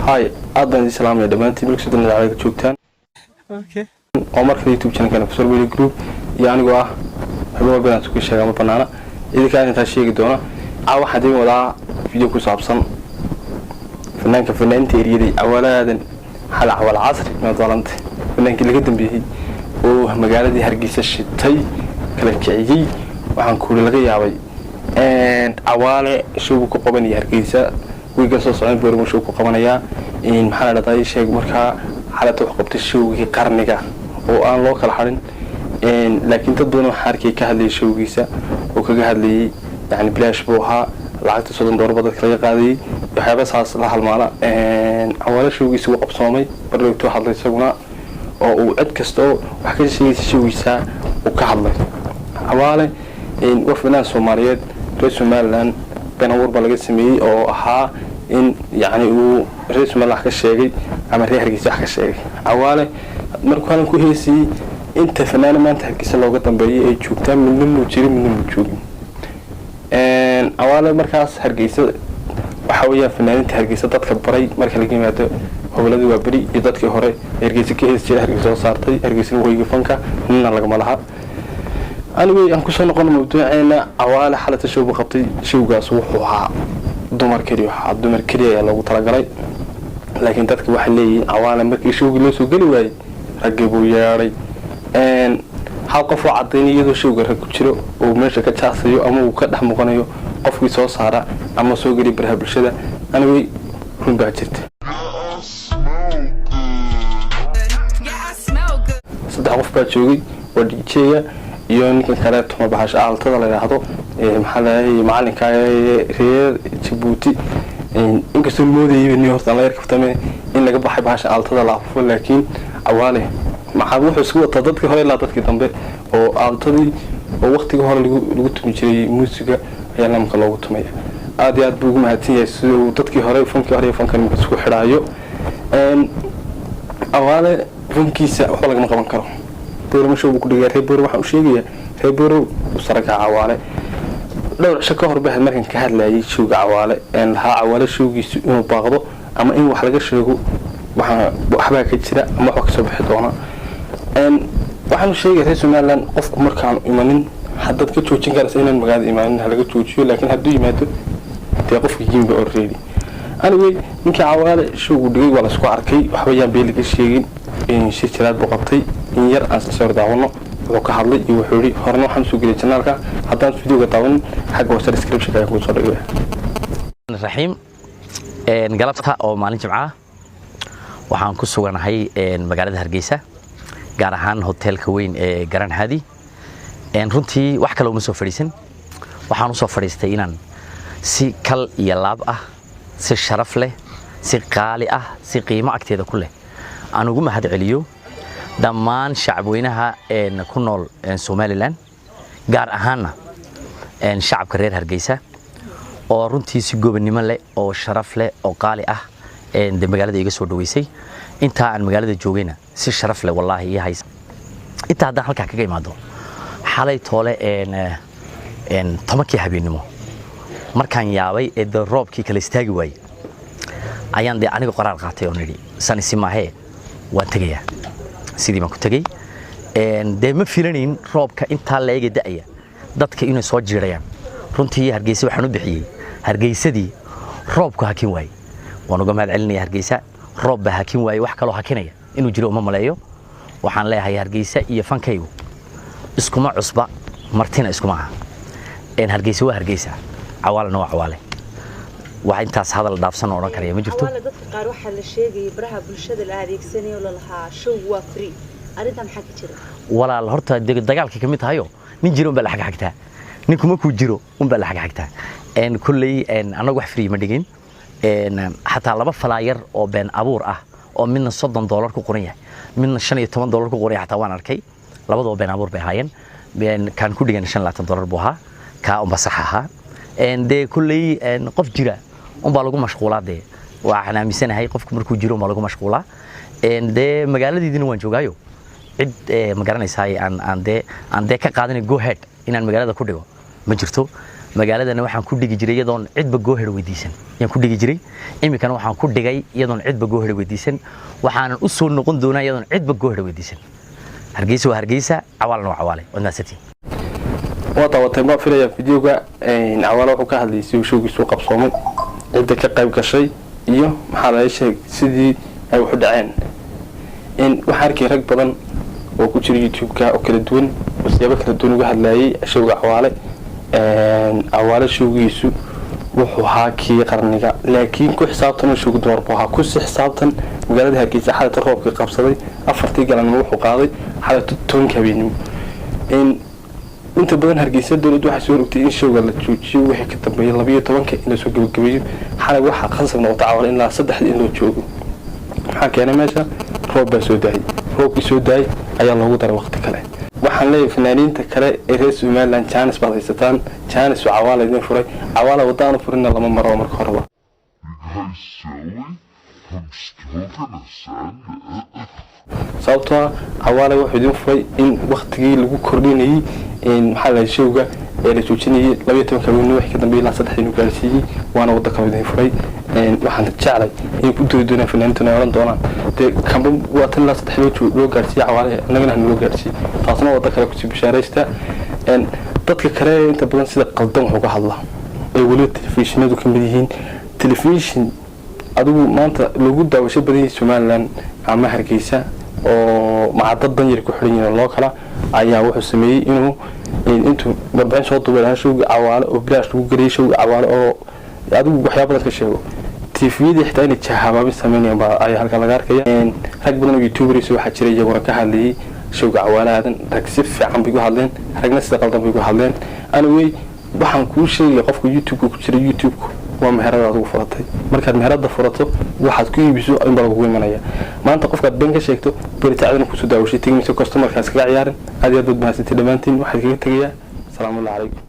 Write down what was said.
هاي أدنى السلام يا دمانتي بالكسر من على جوكتان. اوكي عمر في اليوتيوب channel كان كسر بيلي جروب يعني جوا هو بنات كل شيء عم بنانا إذا كان هالشيء قدونا أو حد ولا فيديو كوسابسن فنان كفنان تيريدي أولا هذا حلقة أول عصر ما ظلمت فنان كل قدم به ومجال دي هرجيس الشتاي كلا كعيي وعنكول الغي عوي أولا شو بقبني هرجيسة ويقصص عن بيرمو شو بقبنيا إن محل طاي شيء مركها حالة وقبت الشو هي قرنجة وأنا لوك الحرن لكن تدون حركة كهذه شو جيسة وكهذه يعني بلاش بوها لعقت صدم دور بدك كلا قاضي يحب أساس لها المالا أولا شو جيسة وقبصامي برضو توحد لي سجنا أو أتكستو وحكي شيء شو جيسة وكهذا أولا وفنا سوماليات رئيس مالان بين أول بلغة سمي أو ها إن يعني ورئيس مال حكى الشيء أما ريح رجيسة حكى الشيء أولا مركونا كويسي أنت فنان ما أنت حكي سلوك تنبيه يشوفته من وتشيل من وتشوف أولا مركز حرجيسة وحوية فنان أنت حرجيسة تتكبري مركز الجامعة هو الذي وبري يدك هراء حرجيسة كيس شيء حرجيسة صارتي حرجيسة وهي فنكا من الله جمالها أنا ويا أنكسر نقول موضوع أنا أولا حالة شو بقطي شو قاس وحوها دمر كريه دمر كريه لو ترى لكن تذكر وحلي أولا مركز شو جلسوا قلوا رجبوا ياري hal qof oo cadeynayado showga rag ku jiro oo meesha ka jaasayo ama uu ka dhaxmuqanayo qofkii soo saara ama soo gari baraha bulshada anigay run baa jirta saddex qof baa joogay oo DJ-ga iyo ninka kale tuma baxash aaltada la yiraahdo maxaa la yahay macalinka reer Djibouti inkastoo moodayay inuu horta la yarkaftame in laga baxay baxash aaltada la afo laakiin awaale maxaa wuxuu isku wataa dadkii hore ilaa dadkii dambe oo aaltadii oo waqtiga hore lagu tumi jiray muusiga ayaa namka loogu tumay aad iyo aad buu ugu mahadsan yahay sidoo dadkii hore funkii hore funkan isku xiraayo awaale funkiisa waxa laga qaban karo boorma show ku dhigay reeboor waxa uu sheegaya reeboor u saraka awaale dhowr shaqo hor baa markan ka hadlayay showga awaale ha awaale showgiisu inuu baaqdo ama in wax laga sheego waxba ka jira ama wax ka soo bixi doona waxaan sheegay reer Soomaaliland qofku markaan imanin hadad ka joojin karaysa inaan magaalada imaanin laga joojiyo laakiin haddii yimaado tii qofku yimid already anigay ninka awaale showgu dhigay wala isku arkay waxba yaan beel ka sheegin in shirkad boqotay in yar aan soo daawano wuxuu ka hadlay iyo wuxuu yiri horna waxaan soo geliyay channelka haddaan video-ga daawan xagga hoose description-ka ku soo dhigay raxiim galabta oo maalin jimcaha waxaan ku suganahay magaalada Hargeysa gaar ahaan hotelka weyn ee Garan Hadi runtii wax kale uma soo fadhiisan waxaan u soo fadhiistay inaan si kal iyo laab ah si sharaf leh si qaali ah si qiimo agteeda ku leh aan ugu mahad celiyo dhammaan shacabweynaha ku nool Somaliland gaar ahaanna shacabka reer Hargeysa oo runtii si goobnimo leh oo sharaf leh oo qaali ah magaalada iga soo dhaweysay inta aan magaalada joogayna si sharaf leh wallahi iyo haysa inta hadda halka kaga imaado xalay toole tobankii habeenimo markaan yaabay ee roobkii kala istaagi waayay ayaan aniga qoraal qaatay oo nidhi sanisi maahe waan tagayaa sidii baan ku tagay ma filanin roobka inta la eega da'aya dadka inay soo jiirayaan runtii Hargeysa waxaan u bixiyay Hargeysadii roobku hakin waayay waan uga mahad celinaya Hargeysa roob baa hakin waayay wax kale oo hakinaya inuu jiro uma maleeyo waxaan leeyahay Hargeysa iyo fankaygu iskuma cusba martina iskuma aha Hargeysa waa Hargeysa awaalna waa awaale waxa intaas hadal dhaafsan oo kariya ma jirto awaale dadka qaar waxa la sheegay baraha bulshada la adeegsanayo la lahaa show waa free arintan maxaa ka jira walaal horta dagaalkii kamid tahayo nin jiro baa la xagxagtaa ninkuma ku jiro baa la xagxagtaa kullay anagu wax free ma dhigin حتى لما فلاير أو بين أبور أو من $30 كقرية من $15 كقرية حتى وانا ركي لبضوا بين أبور بهاين بين كان كل جن $10 بوها كأم بصحها إن ده كلي إن قف جرا بالقوا مشغولات ده وإحنا مثلا هاي قف كمركو جرا بالقوا مشغولة إن ده مجال دي دينوان شو جايو عد مجالنا هاي عن ده كقاعدين جو هيد إن المجال ده كله مجرته magaaladana waxaan ku dhigi jiray iyadoon cidba goohir weydiisan yaan ku dhigi jiray imikana waxaan ku dhigay iyadoon cidba goohir weydiisan waxaan u soo noqon doonaa iyadoon cidba goohir weydiisan hargeysa waa hargeysa cawaalna waa cawaale wadnaasati وطاوتين ما في فيديوغا عوالة wuxuu ka hadlayay si uu showgiisu qabsoomay cid ka qayb gashay iyo maxaa la sheegay sidii ay wax u dhaceen in waxa arkay rag badan oo ku jira YouTube-ka oo kala duwan wasiyaba kala duwan uga hadlayay showga cawaale showgiisu wuxuu haakii qarniga laakiin ku xisaabtan showgu doorbo ha ku xisaabtan magaalada Hargeysa xalada roobka qabsaday afartii galan wuxuu qaaday xalada toonka habeenimo in inta badan Hargeysa dawladdu waxay soo rogtay in showga la joojiyo wixii ka dambeeyay 12 in la soo gabagabeeyo xalay waxa qasab noqotay cawaale ilaa 3 in loo joogo waxa keenay meesha roob baa soo daayay roobkii soo daayay ayaa loogu daray waqti kale waxaan leeyahay fanaaniinta kale ee reer Somaliland chance baad haysataan chance oo cawaale idin furay cawaale wadaan furina lama maro marka horeba sababtoo cawaale wuxuu idin furay in waqtigii lagu kordhinayay in maxaa la showga ee la joojinayay 12 habeen wixii ka dambeeyay ilaa 3 inuu gaarsiiyay waana wada ka idin furay waxaan jeclay in ku doodona fanaaniinta oran doonaan de kamba waa tan la 3 loo gaarsiiyay cawaale anagana loo gaarsiiyay taasna wada kale ku sii bishaaraysta dadka kale inta badan sida qaldan wuxuu ka hadlaa ee wali telefishinadu ka mid yihiin telefishin adigu maanta lagu daawasho badan yahay Somaliland ama Hargeysa oo macdad dan yar ku xiran yihiin loo kala ayaa wuxuu sameeyay inuu intuu warbixin soo duubay showga cawaale oo bilaash lagu galiyay showga cawaale oo adigu waxyaabo badan ka sheego TV-da xitaa inay jahabaabin sameeyeen baa ay halka laga arkaya rag badan oo YouTubers waxa jiray iyagoo ka hadlayay showga cawaale aadan rag si fiican bay u hadleen ragna sida qaldan bay u hadleen anigay waxaan ku sheegay qofka YouTube ku jira YouTube waa meherada aad ugu furatay markaad meherada furato waxaad ku iibiso in bal ugu imanaya maanta qofka bank ka sheegto baritaacadna ku soo daawashay tigmiso customer kaas ka ciyaarin aad iyo aad baad mahadsantahay dhamaantiin waxaad kaga tagayaa salaamu alaykum